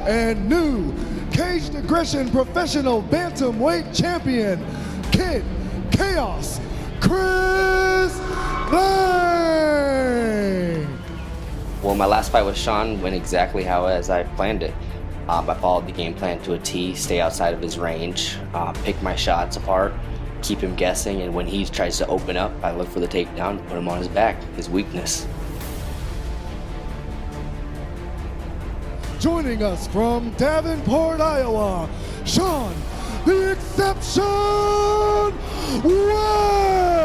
and new Caged Aggression Professional Bantamweight Champion, Kid Chaos Chris Lane. Well, my last fight with Shawn went exactly as I planned it. I followed the game plan to a T, stay outside of his range, pick my shots apart, keep him guessing, and when he tries to open up, I look for the takedown, put him on his back, his weakness. Joining us from Davenport, Iowa, Shawn, the Exception West.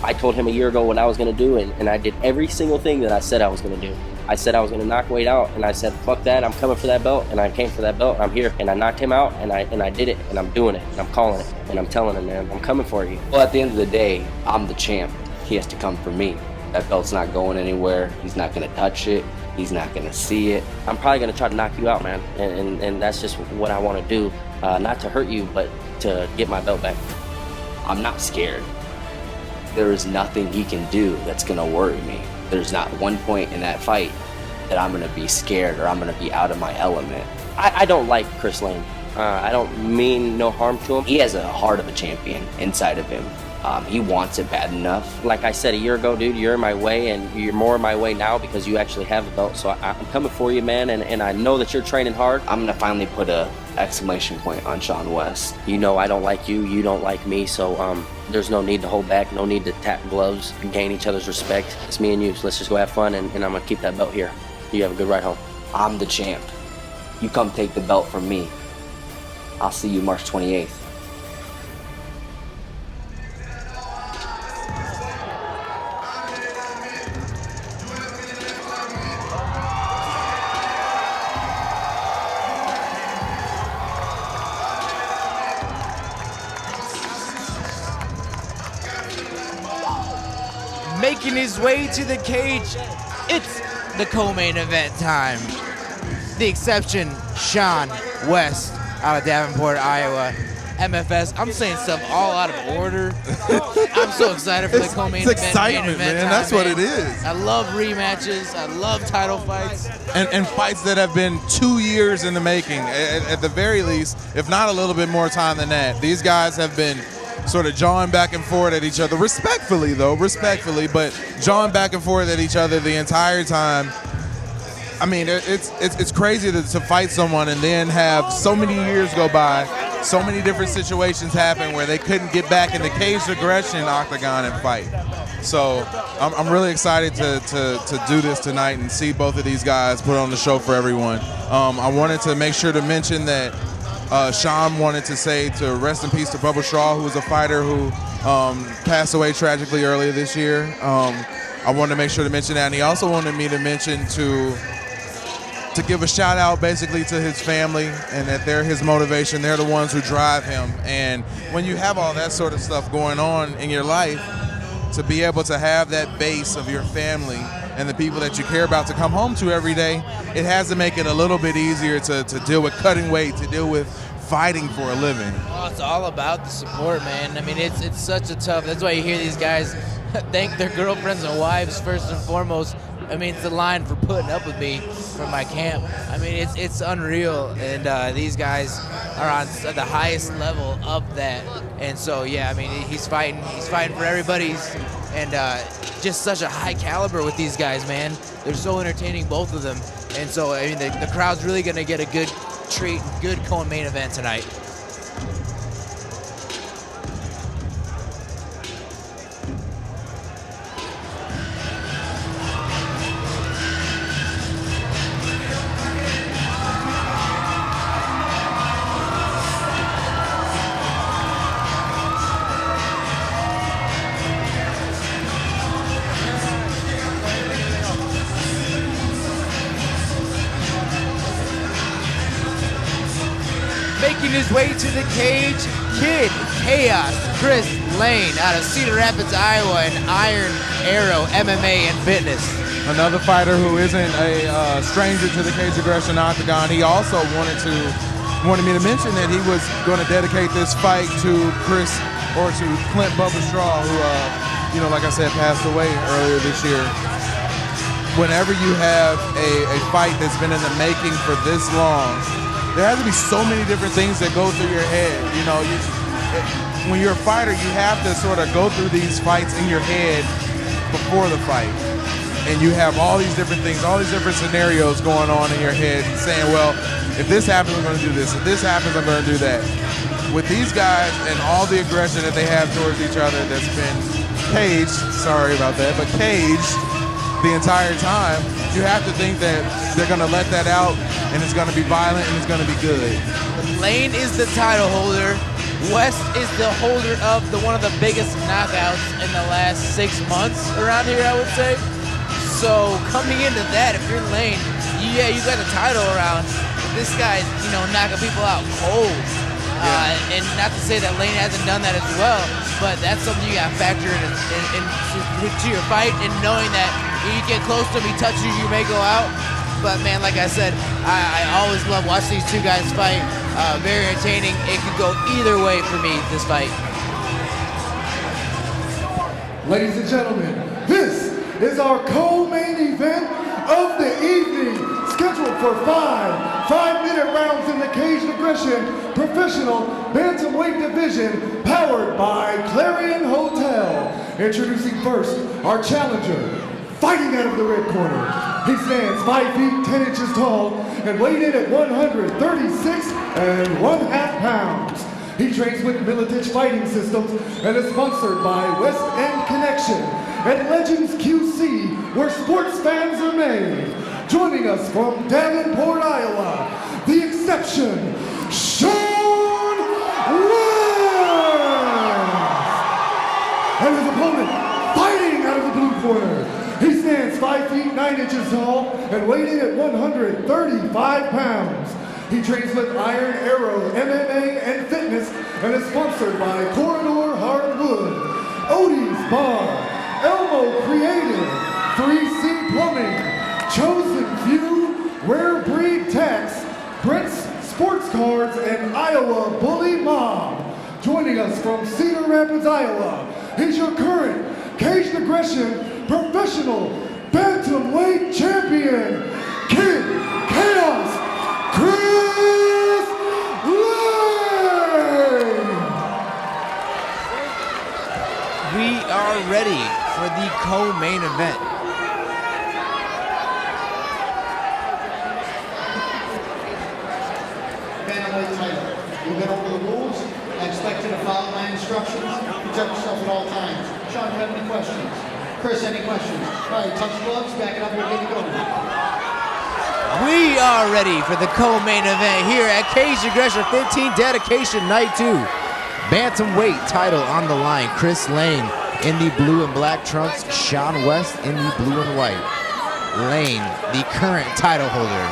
I told him a year ago what I was going to do, and I did every single thing that I said I was going to do. I said I was going to knock Wade out, and I said, fuck that, I'm coming for that belt, and I came for that belt, and I'm here. And I knocked him out, and I did it, and I'm doing it, and I'm calling it, and I'm telling him, man, I'm coming for you. Well, at the end of the day, I'm the champ. He has to come for me. That belt's not going anywhere. He's not going to touch it. He's not going to see it. I'm probably going to try to knock you out, man, and that's just what I want to do. Not to hurt you, but to get my belt back. I'm not scared. There is nothing he can do that's going to worry me. There's not one point in that fight that I'm going to be scared or I'm going to be out of my element. I don't like Chris Lane. I don't mean no harm to him. He has a heart of a champion inside of him. He wants it bad enough. Like I said a year ago, dude, you're in my way, and you're more in my way now because you actually have the belt. So I'm coming for you, man, and I know that you're training hard. I'm going to finally put a exclamation point on Shawn West. You know I don't like you, you don't like me, so there's no need to hold back, no need to tap gloves and gain each other's respect. It's me and you, so let's just go have fun, and I'm going to keep that belt here. You have a good ride home. I'm the champ. You come take the belt from me. I'll see you March 28th. Making his way to the cage, it's the co-main event time. The Exception, Shawn West, out of Davenport, Iowa. MFS, I'm saying stuff all out of order. I'm so excited for the co-main event. It's excitement, man. That's what it is. I love rematches. I love title fights. And fights that have been 2 years in the making, at the very least, if not a little bit more time than that. These guys have been sort of jawing back and forth at each other, respectfully, but jawing back and forth at each other the entire time. I mean, it's crazy to fight someone and then have so many years go by, so many different situations happen where they couldn't get back in the caged aggression octagon and fight. So I'm really excited to do this tonight and see both of these guys put on the show for everyone. I wanted to make sure to mention that Shawn wanted to say to rest in peace to Bubba Shaw, who was a fighter who passed away tragically earlier this year. I wanted to make sure to mention that, and he also wanted me to mention to give a shout out basically to his family, and that they're his motivation. They're the ones who drive him. And when you have all that sort of stuff going on in your life, to be able to have that base of your family and the people that you care about to come home to every day, it has to make it a little bit easier to deal with cutting weight, to deal with fighting for a living. Oh, it's all about the support, man. I mean, it's such a tough, that's why you hear these guys thank their girlfriends and wives first and foremost. I mean, it's the line for putting up with me from my camp. I mean, it's unreal, and these guys are on the highest level of that. And so, yeah, I mean, he's fighting for everybody, and just such a high caliber with these guys, man. They're so entertaining, both of them. And so, I mean, the crowd's really gonna get a good treat, good co-main event tonight. Making his way to the cage, Kid Chaos Chris Lane out of Cedar Rapids, Iowa, and Iron Arrow MMA and Fitness. Another fighter who isn't a stranger to the cage aggression octagon. He also wanted me to mention that he was going to dedicate this fight to Clint Bubba Straw, who, like I said, passed away earlier this year. whenever you have a fight that's been in the making for this long, there has to be so many different things that go through your head. You know, when you're a fighter, you have to sort of go through these fights in your head before the fight. And you have all these different things, all these different scenarios going on in your head saying, well, if this happens, I'm going to do this. If this happens, I'm going to do that. With these guys and all the aggression that they have towards each other that's been caged, sorry about that, but caged the entire time, you have to think that they're going to let that out and it's going to be violent and it's going to be good. Lane is the title holder. West is the holder of one of the biggest knockouts in the last 6 months around here, I would say. So coming into that, if you're Lane, yeah, you got the title around. But this guy's, knocking people out cold. And not to say that Lane hasn't done that as well, but that's something you got to factor into your fight, and knowing that you get close to him, he touches you, you may go out. But man, like I said, I always love watching these two guys fight. Very entertaining. It could go either way for me, this fight. Ladies and gentlemen, this is our co-main event of the evening, scheduled for five-minute rounds in the Caged Aggression Professional Bantamweight Division, powered by Clarion Hotel. Introducing first, our challenger, fighting out of the red corner. He stands 5 feet 10 inches tall and weighed in at 136 1/2 pounds. He trains with Militich Fighting Systems and is sponsored by West End Connection and Legends QC, where sports fans are made. Joining us from Davenport, Iowa, the exception, Shawn and his opponent, fighting out of the blue corner. He stands 5 feet 9 inches tall and weighed in at 135 pounds. He trains with Iron Arrow MMA and Fitness and is sponsored by Corridor Hardwood, Odie's Bar, Elmo Creative, 3C Plumbing, Chosen Few, Rare Breed Tax, Brent's Sports Cards, and Iowa Bully Mob. Joining us from Cedar Rapids, Iowa, he's your current Caged Aggression Professional Bantamweight Champion, Kid Chaos, Chris Lane! We are ready for the co-main event. Bantamweight title. You've been over the rules. I expect you to follow my instructions. Protect yourself at all times. Shawn, do you have any questions? Chris, any questions? All right, touch gloves, back it up, we're good to go. We are ready for the co-main event here at Caged Aggression 15 Dedication Night 2. Bantamweight title on the line. Chris Lane in the blue and black trunks. Shawn West in the blue and white. Lane, the current title holder.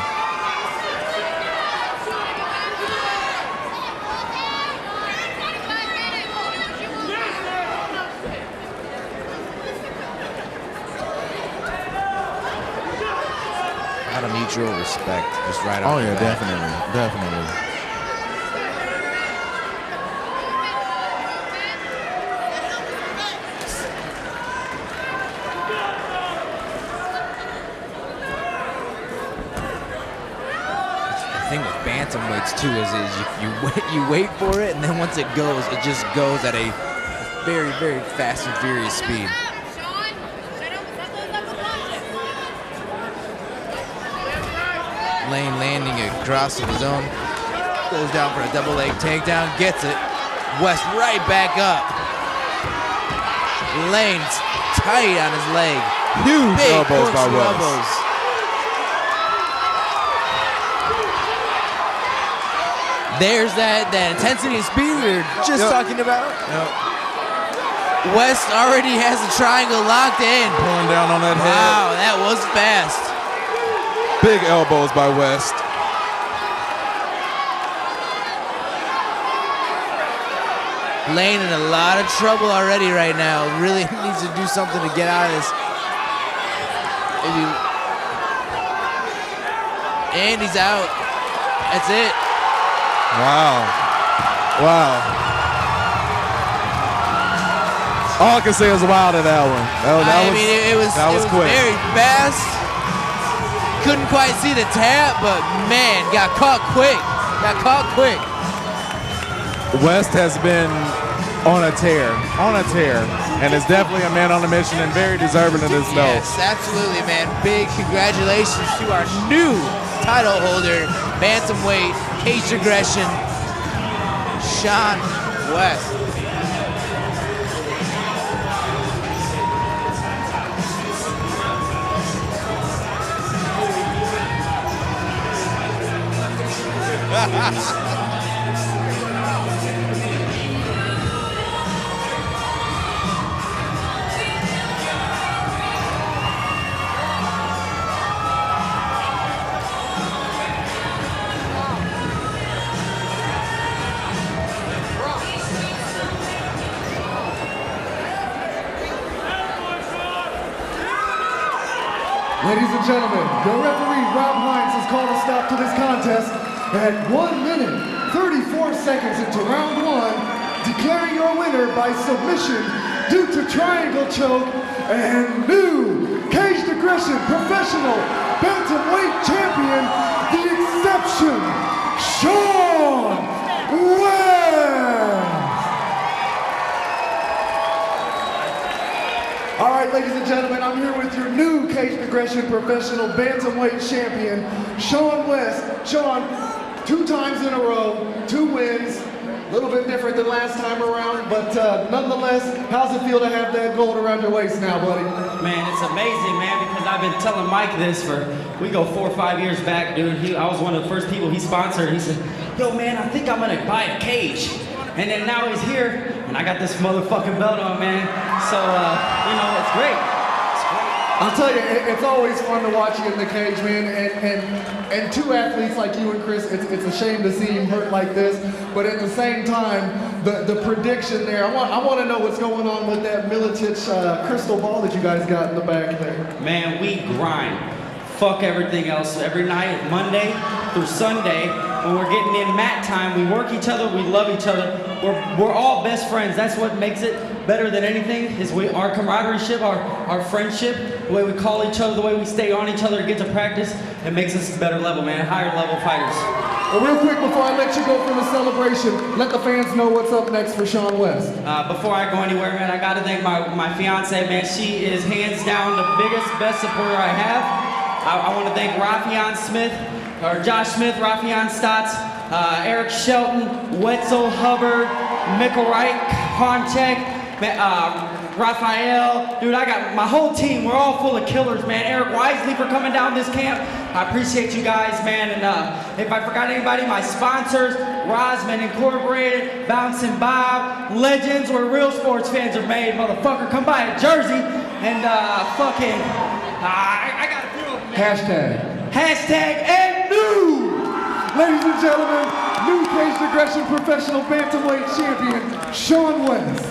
Out of mutual respect, just right off Oh the yeah, bat. definitely. The thing with bantamweights too is you wait for it, and then once it just goes at a very, very fast and furious speed. Lane landing across of his own, goes down for a double leg takedown, gets it. West right back up. Lane's tight on his leg. Huge Big elbows by corkscrew West. elbows. There's that intensity and speed we were just talking about. West already has the triangle locked in. Pulling down on that head. Wow, that was fast. Big elbows by West. Lane in a lot of trouble already right now. Really needs to do something to get out of this. And he's out. That's it. Wow. All I can say is wow to that one. That was it was quick. very fast. couldn't quite see the tap, but man, got caught quick. West has been on a tear, and is definitely a man on a mission and very deserving of this belt. Yes, absolutely, man. Big congratulations to our new title holder, Bantamweight, Cage Aggression, Shawn West. Ladies and gentlemen, the referee, Rob Hines, has called a stop to this contest at 1 minute, 34 seconds into round 1, declaring your winner by submission due to triangle choke and new Cage Aggression Professional Bantamweight Champion, the exception, Shawn West! All right, ladies and gentlemen, I'm here with your new Cage Aggression Professional Bantamweight Champion, Shawn West. Shawn, 2 times in a row, 2 wins. A little bit different than last time around, but nonetheless, how's it feel to have that gold around your waist now, buddy? Man, it's amazing, man, because I've been telling Mike this we go 4 or 5 years back, dude. I was one of the first people he sponsored. He said, yo, man, I think I'm gonna buy a cage. And then now he's here, and I got this motherfucking belt on, man. So, you know, it's great. I'll tell you, it's always fun to watch you in the cage, man. And 2 athletes like you and Chris, it's a shame to see him hurt like this. But at the same time, the prediction there, I want to know what's going on with that Milicic crystal ball that you guys got in the back there. Man, we grind. Fuck everything else. Every night, Monday through Sunday, when we're getting in mat time, we work each other, we love each other. We're all best friends. That's what makes it better than anything, is our camaraderie, our friendship, the way we call each other, the way we stay on each other to get to practice. It makes us a better level, man, higher level fighters. Well, real quick, before I let you go for the celebration, let the fans know what's up next for Shawn West. Before I go anywhere, man, I gotta thank my fiance, man. She is hands down the biggest, best supporter I have. I want to thank Rafian Smith, or Josh Smith, Rafian Stotts, Eric Shelton, Wetzel Hubbard, Mikkel Wright, Honchek, Raphael. Dude, I got my whole team. We're all full of killers, man. Eric Wisely for coming down this camp. I appreciate you guys, man. And if I forgot anybody, my sponsors, Rosman Incorporated, Bouncing Bob, Legends, where real sports fans are made. Motherfucker, come by a jersey and fucking, I got to feel it, man. Hashtag and new. Ladies and gentlemen, new Cage Aggression Professional Bantamweight Champion, Shawn West.